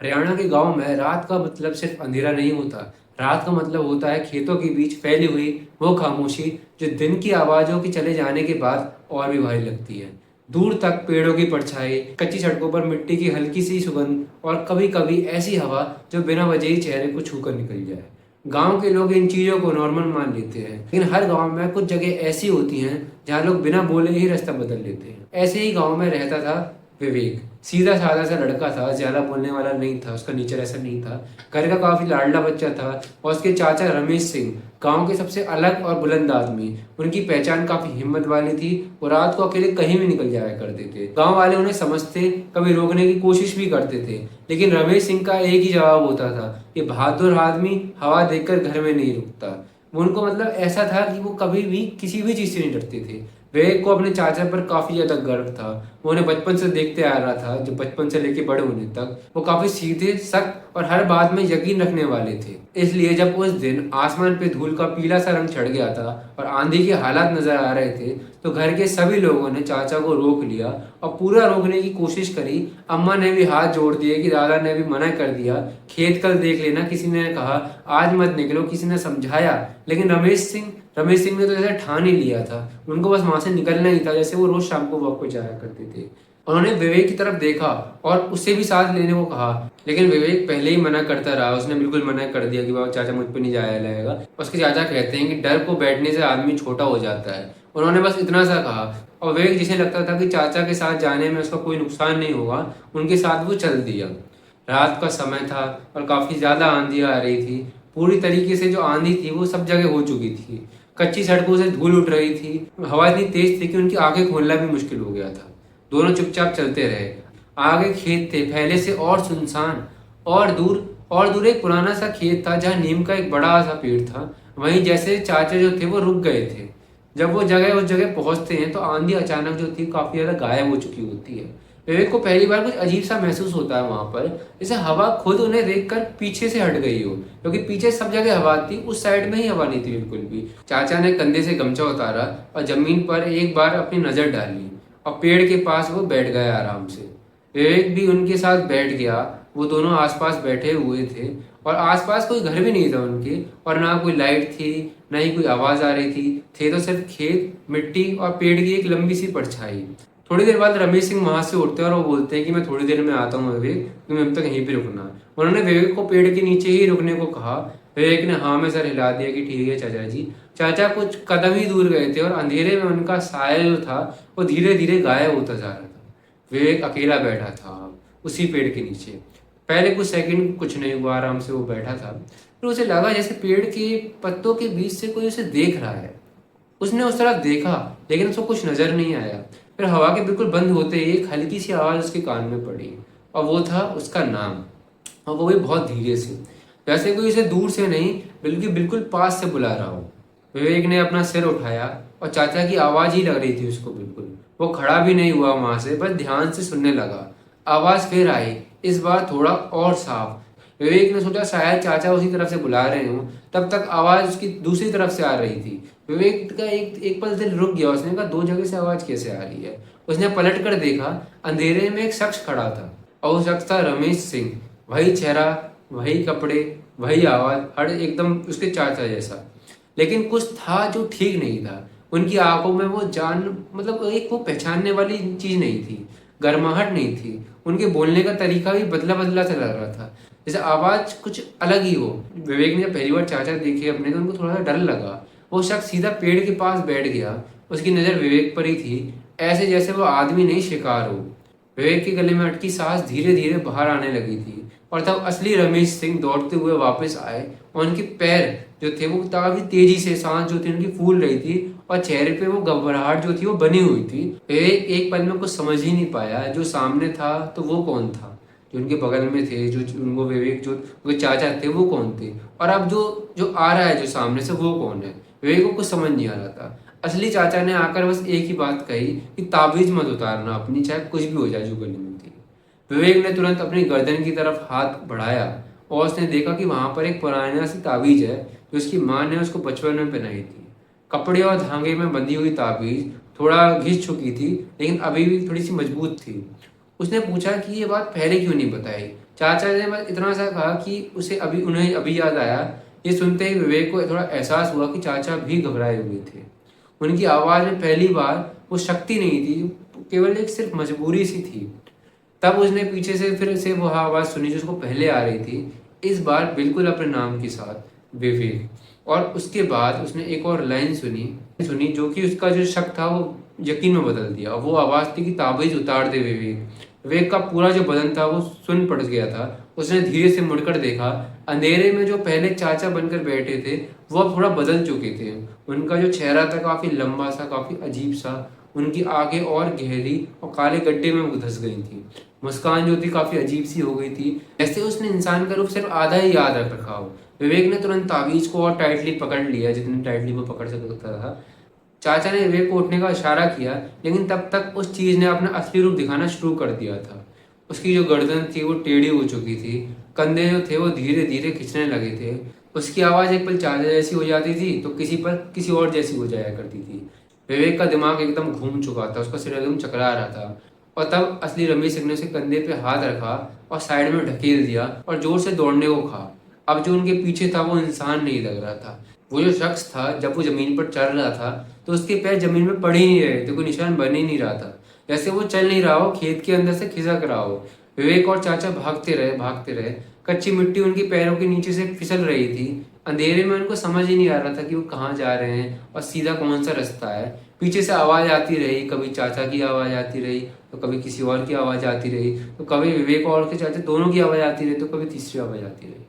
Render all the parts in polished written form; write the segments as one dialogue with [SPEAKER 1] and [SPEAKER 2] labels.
[SPEAKER 1] हरियाणा के गांव में रात का मतलब सिर्फ अंधेरा नहीं होता। रात का मतलब होता है खेतों के बीच फैली हुई वो खामोशी जो दिन की आवाज़ों के चले जाने के बाद और भी भारी लगती है। दूर तक पेड़ों की परछाई, कच्ची सड़कों पर मिट्टी की हल्की सी सुगंध और कभी कभी ऐसी हवा जो बिना वजह ही चेहरे को छूकर निकल जाए। गांव के लोग इन चीज़ों को नॉर्मल मान लेते हैं, लेकिन हर गांव में कुछ जगह ऐसी होती हैं जहां लोग बिना बोले ही रास्ता बदल लेते हैं। ऐसे ही गांव में रहता था विवेक। सीधा साधा सा लड़का था, ज्यादा बोलने वाला नहीं था, उसका नेचर ऐसा नहीं था। घर का काफी लाडला बच्चा था। और उसके चाचा रमेश सिंह गांव के सबसे अलग और बुलंद आदमी। उनकी पहचान काफी हिम्मत वाली थी। वो रात को अकेले कहीं भी निकल जाया करते थे। गांव वाले उन्हें समझते, कभी रोकने की कोशिश भी करते थे, लेकिन रमेश सिंह का एक ही जवाब होता था, ये बहादुर आदमी हवा देखकर घर में नहीं रुकता। वो उनको मतलब ऐसा था कि वो कभी भी किसी भी चीज से नहीं डरते थे। विवेक को अपने चाचा पर काफी ज्यादा गर्व था। वो उन्हें बचपन से देखते आ रहा था, जो बचपन से लेके बड़े होने तक वो काफी सीधे, सख्त और हर बात में यकीन रखने वाले थे। इसलिए जब उस दिन आसमान पे धूल का पीला सा रंग चढ़ गया था और आंधी के हालात नजर आ रहे थे, तो घर के सभी लोगों ने चाचा को रोक लिया और पूरा रोकने की कोशिश करी। अम्मा ने भी हाथ जोड़ दिए कि दादा ने भी मना कर दिया, खेत कल देख लेना, किसी ने कहा आज मत निकलो, किसी ने समझाया, लेकिन रमेश सिंह ने तो ऐसा ठान ही लिया था। उनको बस वहां से निकलना ही था, जैसे वो रोज शाम को वॉक पे जाया करते थे। उन्होंने विवेक की तरफ देखा और उससे भी साथ लेने को कहा, लेकिन विवेक पहले ही मना करता रहा। उसने बिल्कुल मना कर दिया कि बाबा चाचा मुझ पे नहीं जाया जाएगा। उसके चाचा कहते हैं कि डर को बैठने से आदमी छोटा हो जाता है। उन्होंने बस इतना सा कहा और विवेक, जिसे लगता था कि चाचा के साथ जाने में उसका कोई नुकसान नहीं होगा, उनके साथ वो चल दिया। रात का समय था और काफी ज्यादा आंधी आ रही थी। पूरी तरीके से जो आंधी थी वो सब जगह हो चुकी थी। कच्ची सड़कों से धूल उठ रही थी। हवा इतनी तेज थी कि उनकी आंखें खोलना भी मुश्किल हो गया था। दोनों चुपचाप चलते रहे। आगे खेत थे, पहले से और सुनसान। और दूर एक पुराना सा खेत था जहाँ नीम का एक बड़ा सा पेड़ था। वहीं जैसे चाचा जो थे वो रुक गए थे। जब वो उस जगह पहुंचते हैं तो आंधी अचानक जो थी काफी ज्यादा गायब हो चुकी होती है। विवेक को पहली बार कुछ अजीब सा महसूस होता है वहां पर, जैसे हवा खुद उन्हें देखकर पीछे से हट गई हो, क्योंकि पीछे सब जगह हवा थी, उस साइड में ही हवा नहीं थी बिल्कुल भी। चाचा ने कंधे से गमछा उतारा और जमीन पर एक बार अपनी नजर डाली और पेड़ के पास वो बैठ गया आराम से। विवेक भी उनके साथ बैठ गया। वो दोनों आसपास बैठे हुए थे और आसपास कोई घर भी नहीं था उनके, और ना कोई लाइट थी, ना ही कोई आवाज आ रही थी। थे तो सिर्फ खेत, मिट्टी और पेड़ की एक लंबी सी परछाई। थोड़ी देर बाद रमेश सिंह वहां से उठते हैं और वो बोलते हैं कि मैं थोड़ी देर में आता हूँ विवेक, तुम्हें अब तक यहीं पे रुकना है। उन्होंने विवेक को पेड़ के नीचे ही रुकने को कहा। विवेक ने हाँ में सर हिला दिया कि ठीक है चाचा जी। चाचा कुछ कदम ही दूर गए थे और अंधेरे में उनका साया जो था वो धीरे धीरे गायब होता जा रहा था। विवेक अकेला बैठा था उसी पेड़ के नीचे। पहले कुछ सेकंड कुछ नहीं हुआ, आराम से वो बैठा था। फिर उसे लगा जैसे पेड़ के पत्तों के बीच से कोई उसे देख रहा है। उसने उस तरफ देखा, लेकिन उसको कुछ नजर नहीं आया। फिर हवा के बिल्कुल बंद होते ही एक हल्की सी आवाज उसके कान में पड़ी, और वो था उसका नाम, और वो भी बहुत धीरे से, जैसे कोई उसे दूर से नहीं बल्कि बिल्कुल पास से बुला रहा हो। विवेक ने अपना सिर उठाया और चाचा की आवाज ही लग रही थी उसको बिल्कुल। वो खड़ा भी नहीं हुआ वहां से, बस ध्यान से सुनने लगा। आवाज फिर आई, इस बार थोड़ा और साफ। विवेक ने सोचा शायद चाचा उसी तरफ से बुला रहे हों। तब तक आवाज उसकी दूसरी तरफ से आ रही थी। विवेक का एक पल दिल रुक गया। उसने कहा दो जगह से आवाज कैसे आ रही है। उसने पलट कर देखा, अंधेरे में एक शख्स खड़ा था, और वो शख्स था रमेश सिंह। वही चेहरा, वही कपड़े, वही आवाज, हर एकदम उसके चाचा जैसा। लेकिन कुछ था जो ठीक नहीं था। उनकी आंखों में वो जान, मतलब एक वो पहचानने वाली चीज नहीं थी, गर्माहट नहीं थी। उनके बोलने का तरीका भी बदला बदला सा लग रहा था, जैसे आवाज कुछ अलग ही हो। विवेक ने जब पहली बार चाचा देखे अपने, तो उनको थोड़ा सा डर लगा। वो शख्स सीधा पेड़ के पास बैठ गया। उसकी नजर विवेक पर ही थी, ऐसे जैसे वो आदमी नहीं शिकार हो। विवेक के गले में अटकी सांस धीरे धीरे बाहर आने लगी थी, और तब असली रमेश सिंह दौड़ते हुए वापस आए, और उनके पैर जो थे वो काफी तेजी से, सांस जो थी उनकी फूल रही थी, और चेहरे पे वो घबराहट जो थी वो बनी हुई थी। विवेक एक पल में कुछ समझ ही नहीं पाया, जो सामने था तो वो कौन था, जो उनके बगल में थे, जो उनको विवेक जो उनके चाचा थे वो कौन थे, और अब जो जो आ रहा है जो सामने से वो कौन है। विवेक को कुछ समझ नहीं आ रहा था। असली चाचा ने आकर बस एक ही बात कही कि ताबीज मत उतारना अपनी, चाहे कुछ भी हो जाए जो गले में थी। विवेक ने तुरंत अपनी गर्दन की तरफ हाथ बढ़ाया और उसने देखा कि वहां पर एक पुराना सी ताबीज है, जो उसकी माँ ने उसको बचपन में पहनाई थी। कपड़े और धागे में बंधी हुई ताबीज थोड़ा घिस चुकी थी, लेकिन अभी भी थोड़ी सी मजबूत थी। उसने पूछा कि ये बात पहले क्यों नहीं बताई। चाचा ने बस इतना सा कहा कि उसे उन्हें अभी याद आया। ये सुनते ही विवेक को थोड़ा एहसास हुआ कि चाचा भी घबराए हुए थे। उनकी आवाज़ में पहली बार वो शक्ति नहीं थी, केवल एक सिर्फ मजबूरी सी थी। तब उसने पीछे से फिर से वो आवाज़ सुनी जो उसको पहले आ रही थी, इस बार बिल्कुल अपने नाम के साथ, विवेक। और उसके बाद उसने एक और लाइन सुनी सुनी जो कि उसका जो शक था वो यकीन में बदल दिया। वो आवाज़ थी कि ताबीज़ उतार दे विवेक। विवेक का पूरा जो बदन था वो सुन पड़ गया था। उसने धीरे से मुड़कर देखा। अंधेरे में जो पहले चाचा बनकर बैठे थे वो अब थोड़ा बदल चुके थे। उनका जो चेहरा था काफ़ी लंबा सा, काफ़ी अजीब सा। उनकी आंखें और गहरी और काले गड्ढे में धस गई थी। मुस्कान जो थी काफ़ी अजीब सी हो गई थी, ऐसे उसने इंसान का रूप सिर्फ आधा ही याद रख रखा हो। विवेक ने तुरंत ताबीज़ को और टाइटली पकड़ लिया, जितनी टाइटली वो पकड़ सकता था। चाचा ने विवेक को उठने का इशारा किया, लेकिन तब तक उस चीज़ ने अपना असली रूप दिखाना शुरू कर दिया था। उसकी जो गर्दन थी वो टेढ़ी हो चुकी थी, कंधे जो थे वो धीरे धीरे खिंचने लगे थे। उसकी आवाज़ एक पल चाचा जैसी हो जाती थी तो किसी पर किसी और जैसी हो जाया करती थी। विवेक का दिमाग एकदम घूम चुका था, उसका सिर एकदम चकरा रहा था। और तब असली रमेश सिंह ने उसे कंधे पे हाथ रखा और साइड में ढकेल दिया और जोर से दौड़ने को कहा। अब जो उनके पीछे था वो इंसान नहीं लग रहा था। वो जो शख्स था, जब वो जमीन पर चल रहा था तो उसके पैर जमीन में पड़ ही नहीं रहे थे, कोई निशान बन ही नहीं रहा था। जैसे वो चल नहीं रहा हो, खेत के अंदर से खिसक रहा हो। विवेक और चाचा भागते रहे, भागते रहे। कच्ची मिट्टी उनके पैरों के नीचे से फिसल रही थी। अंधेरे में उनको समझ ही नहीं आ रहा था कि वो कहाँ जा रहे हैं और सीधा कौन सा रास्ता है। पीछे से आवाज़ आती रही, कभी चाचा की आवाज़ आती रही तो कभी किसी और की आवाज़ आती रही, तो कभी विवेक और उसके चाचा दोनों की आवाज़ आती रही तो कभी तीसरी आवाज़ आती रही।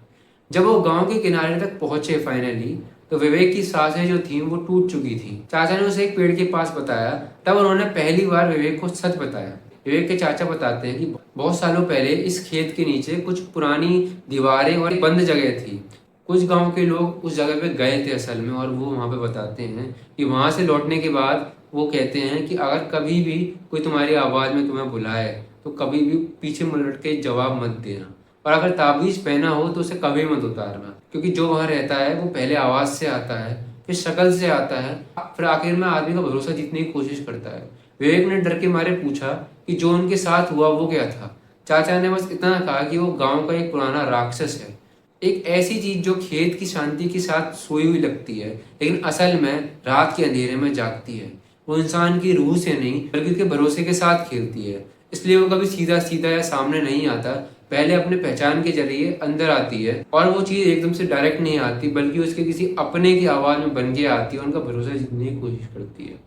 [SPEAKER 1] जब वो गांव के किनारे तक पहुंचे फाइनली, तो विवेक की सांसें जो थीं वो टूट चुकी थीं। चाचा ने उसे एक पेड़ के पास बताया। तब उन्होंने पहली बार विवेक को सच बताया। विवेक के चाचा बताते हैं कि बहुत सालों पहले इस खेत के नीचे कुछ पुरानी दीवारें और एक बंद जगह थी। कुछ गांव के लोग उस जगह पे गए थे असल में, और वो वहाँ पे बताते हैं कि वहाँ से लौटने के बाद वो कहते हैं कि अगर कभी भी कोई तुम्हारी आवाज़ में तुम्हें बुलाए तो कभी भी पीछे मुड़ के जवाब मत देना, और अगर ताबीज़ पहना हो तो उसे कभी मत उतारना, क्योंकि जो वहाँ रहता है वो पहले आवाज़ से आता है, फिर शक्ल से आता है, फिर आखिर में आदमी का भरोसा जीतने की कोशिश करता है। विवेक ने डर के मारे पूछा कि जो उनके साथ हुआ वो क्या था। चाचा ने बस इतना कहा कि वो गांव का एक पुराना राक्षस है, एक ऐसी चीज जो खेत की शांति के साथ सोई हुई लगती है लेकिन असल में रात के अंधेरे में जागती है। वो इंसान की रूह से नहीं बल्कि उसके भरोसे के साथ खेलती है। इसलिए वो कभी सीधा सीधा या सामने नहीं आता, पहले अपने पहचान के जरिए अंदर आती है, और वो चीज़ एकदम से डायरेक्ट नहीं आती बल्कि उसके किसी अपने की आवाज़ में बन के आती है, उनका भरोसा जीतने की कोशिश करती है।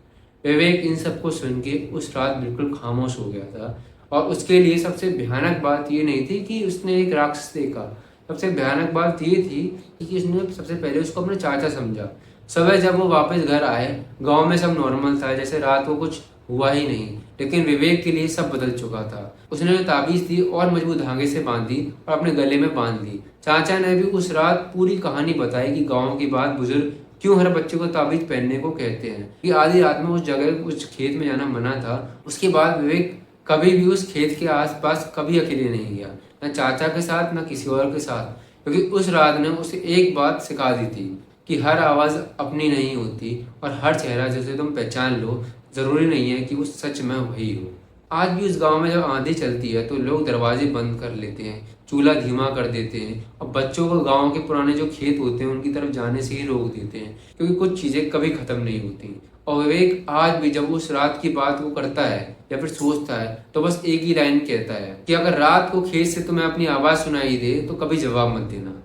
[SPEAKER 1] विवेक इन सबको सुन के उस रात बिल्कुल खामोश हो गया था, और उसके लिए सबसे भयानक बात ये नहीं थी कि उसने एक राक्षस देखा। सबसे भयानक बात ये थी कि उसने सबसे पहले उसको अपना चाचा समझा। सुबह जब वो वापस घर आए, गांव में सब नॉर्मल था, जैसे रात को कुछ हुआ ही नहीं। लेकिन विवेक के लिए सब बदल चुका था। उसने जो ताबीज़ थी और मजबूत धागे से बांधी और अपने गले में बांध ली। चाचा ने भी उस रात पूरी कहानी बताई कि गांव की बात बुजुर्ग क्यों हर बच्चे को ताबीज़ पहनने को कहते हैं, कि आधी रात में उस जगह उस खेत में जाना मना था। उसके बाद विवेक कभी भी उस खेत के आसपास कभी अकेले नहीं गया, न चाचा के साथ न किसी और के साथ, क्योंकि उस रात ने उसे एक बात सिखा दी थी कि हर आवाज़ अपनी नहीं होती, और हर चेहरा जिसे तुम पहचान लो ज़रूरी नहीं है कि वो सच में वही हो। आज भी उस गांव में जब आंधी चलती है तो लोग दरवाजे बंद कर लेते हैं, चूल्हा धीमा कर देते हैं, और बच्चों को गांव के पुराने जो खेत होते हैं उनकी तरफ जाने से ही रोक देते हैं, क्योंकि कुछ चीज़ें कभी ख़त्म नहीं होती। और विवेक आज भी जब उस रात की बात को करता है या फिर सोचता है तो बस एक ही लाइन कहता है कि अगर रात को खेत से तुम्हें अपनी आवाज़ सुनाई दे तो कभी जवाब मत देना।